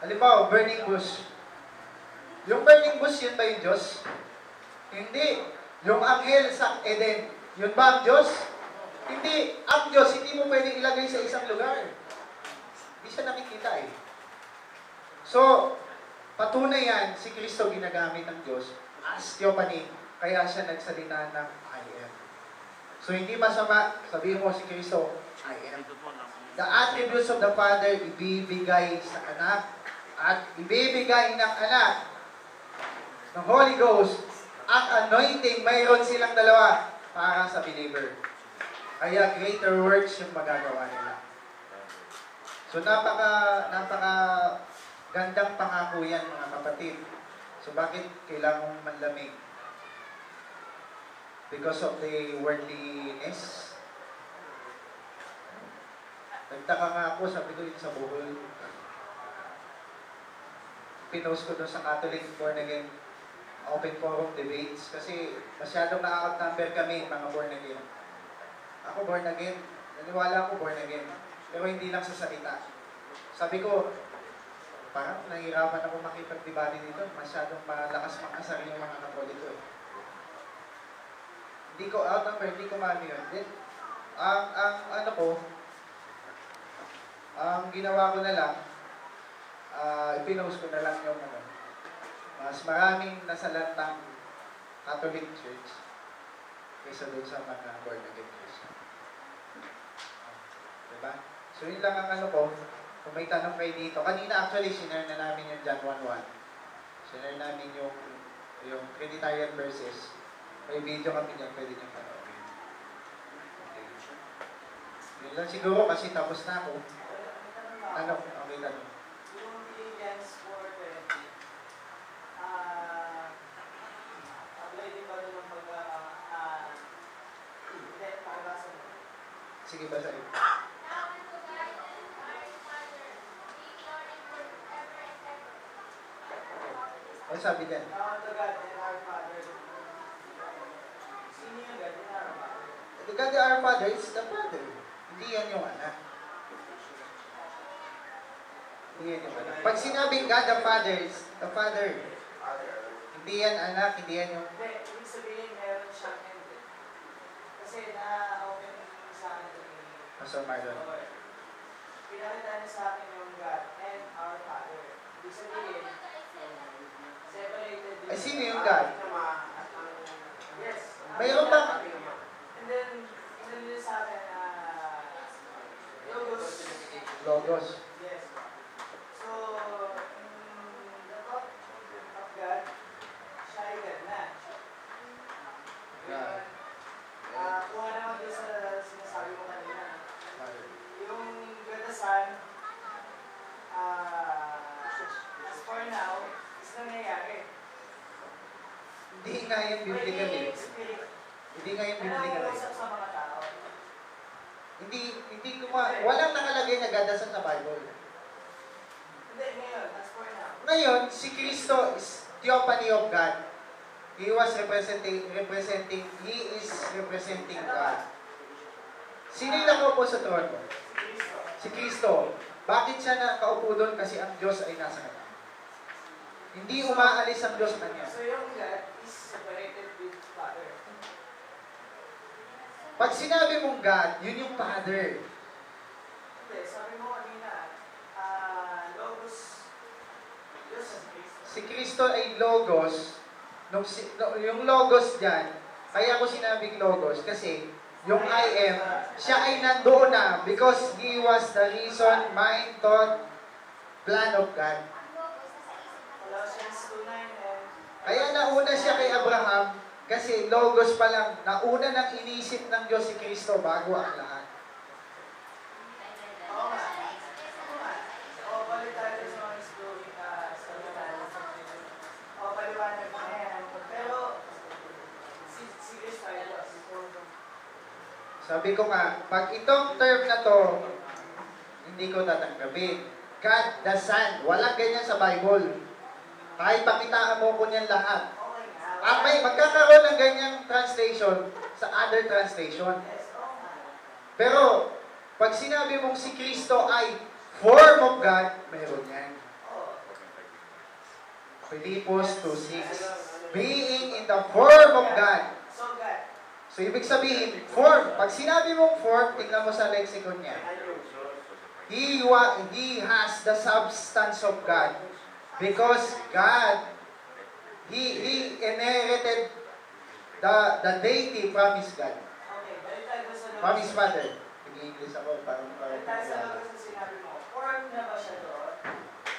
Halimbawa, burning bush. Yung burning bush, yun ba yung Diyos? Hindi. Yung anghel sa Eden, yun ba ang Diyos? Hindi. Ang Diyos, hindi mo pwedeng ilagay sa isang lugar. Hindi siya nakikita eh. So, patunay yan, si Kristo ginagamit ng Diyos as theophany. Kaya siya nagsalita ng I am. So, hindi masama, sabihin mo si Kristo, I am. The attributes of the Father, ibibigay sa anak. At ibibigay ng anak ng Holy Ghost, ang anointing, mayroon silang dalawa para sa believer. Kaya greater works yung magagawa nila. So napaka gandang pangako yan, mga kapatid. So bakit kailangan manlamig? Because of the worldliness. Nagtaka nga ako, sabi ko yun sa Bohol. Pinost ko doon sa Catholic born again open forum debates kasi masyadong na-outnumber kami, mga born again. Ako born again, naniwala ako born again, pero hindi lang sa salita. Sabi ko, parang nahihirapan ako makipag-debate dito, masyadong malakas makasar yung mga Katoliko eh. Hindi ko outnumber, hindi ko mano yun. Then, ang ginawa ko na lang, ipinost ko na lang yung mas maraming nasalantang Catholic Church kaysa doon sa mga born again Christian. Diba? So yun lang ang ko. Kung may tanong kayo dito. Kanina actually, sinare na namin yung John 1:1. Sinare namin yung Trinitarian verses. May video kami niyan, pwede nyo panoorin. Okay. Yun lang siguro kasi tapos na ako. Ano? Okay, tanong. Sige, basahin. Ano sabi dyan? The God our Father is the Father. Hindi yan yung anak. Hindi yan yung anak. Pag sinabing God the Father is the Father, hindi yan anak, hindi yan yung... Hindi, ibig sabihin meron siyang end. Kasi na-open sa akin ito ni Pastor Marlon. Pinakita niya sa akin yung God and our Father. Ibig sabihin, separated. Ay, sino yung God? Yes. Mayroon ba? And then, niya sa akin, Logos. Logos. Yes. So, the thought of God, siya ay God na. God. Kung ano naman doon sa sinasabi mo kanina, yung God the Son, as for now, is nangyayari. Hindi nga yung biblical eh. Hindi nga yung biblical eh. Sa mga tao. Hindi walang nakalagay na gadasan sa Bible. Hindi, ngayon, as for now. Ngayon, si Kristo is theophany of God. He is representing God. Sino yung nakaupo sa trono? Si Kristo. Bakit siya nakaupo doon? Kasi ang Diyos ay nasa kanya. Hindi umaalis ang Diyos kanya. So yung God is separated with Father. Pag sinabi mong God, yun yung Father. Hindi, sabi mo kanina, Logos, Diyos as Cristo. Si Kristo ay Logos. Yung Logos dyan, kaya ko sinabing Logos kasi yung I am, siya ay nandoon na because He was the reason, mind, thought, plan of God. Colossians 2:9 and... Kaya nauna siya kay Abraham kasi Logos pa lang, nauna nang inisip ng Diyos si Kristo bago ang lahat. Oo nga. Oo, balik tayo sa mga story sa mga o paliwanag na yan. Pero, si Cristo ay Diyos. Sabi ko nga, pag itong term na to, hindi ko tatanggapin. God the Son, walang ganyan sa Bible. Kahit pakitaan mo ko niyan lahat. May magkakaroon ng ganyang translation sa other translation. Pero, pag sinabi mong si Kristo ay form of God, mayroon yan. Philippos 2:6. Being in the form of God. So God. So, ibig sabihin, form. Pag sinabi mong form, tingnan mo sa lexicon niya. He has the substance of God. Because God, He inherited the deity from His God. Okay, balik tayo sa From His Father. Nag-English ako, parang Balik tayo sa labas sa sinabi mo. Form na ba siya doon?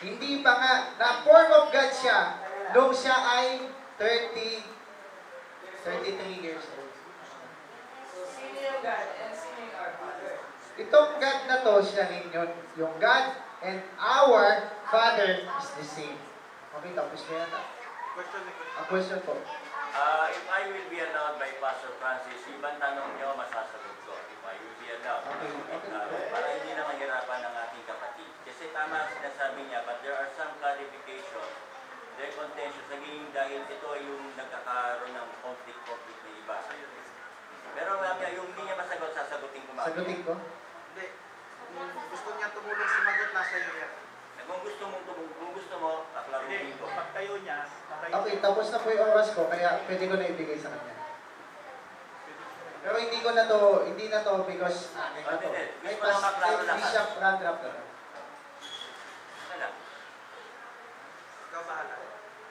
Hindi pa nga, na form of God siya, nung siya ay 33 years old. So, sino yung God and sino yung our Father? Itong God na to, siya rin yun. Yung God and our Father is the same. Okay, tapos na yan. A question po. If I will be allowed by Pastor Francis, ibang tanong niyo, masasagot ko. If I will be allowed. Para hindi na mahirapan ng ating kapatid. Kasi tama ang sinasabi niya, but there are some clarifications, their contention, naging dahil ito yung nagkakaroon ng conflict na iba. Pero mamaya, yung hindi niya masagot, sasagutin ko mamaya. Sagutin ko? Hindi. Kung gusto niya tumulong sumagot, nasa iyo yan. Kung gusto mo, aklaruhin ko. Pag tayo niya, Okay, tapos na po yung oras ko, kaya pwede ko na ibigay sa kanya. Pero hindi na to because akin na to. Ay, Bishop Randrap na to. Wala. ikaw bahala.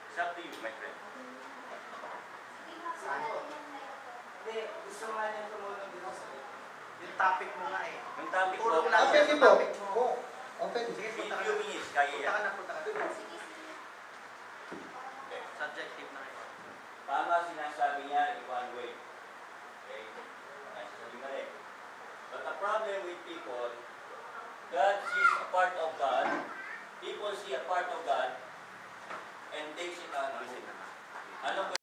It's up to you, my friend. Hindi, gusto nga niya tumulong dito sa Yung topic mo nga eh. Yung topic ko, Puro Ah, pwede po. Oo, okay. Sige, in punta ka few na. minutes, kaya Punta yan. ka na, punta ka na. Subjective na kayo. Tama sinasabi niya in one way. Okay? Nasasabi mali. But the problem with people, God sees a part of God, people see a part of God, and takes it on. Ano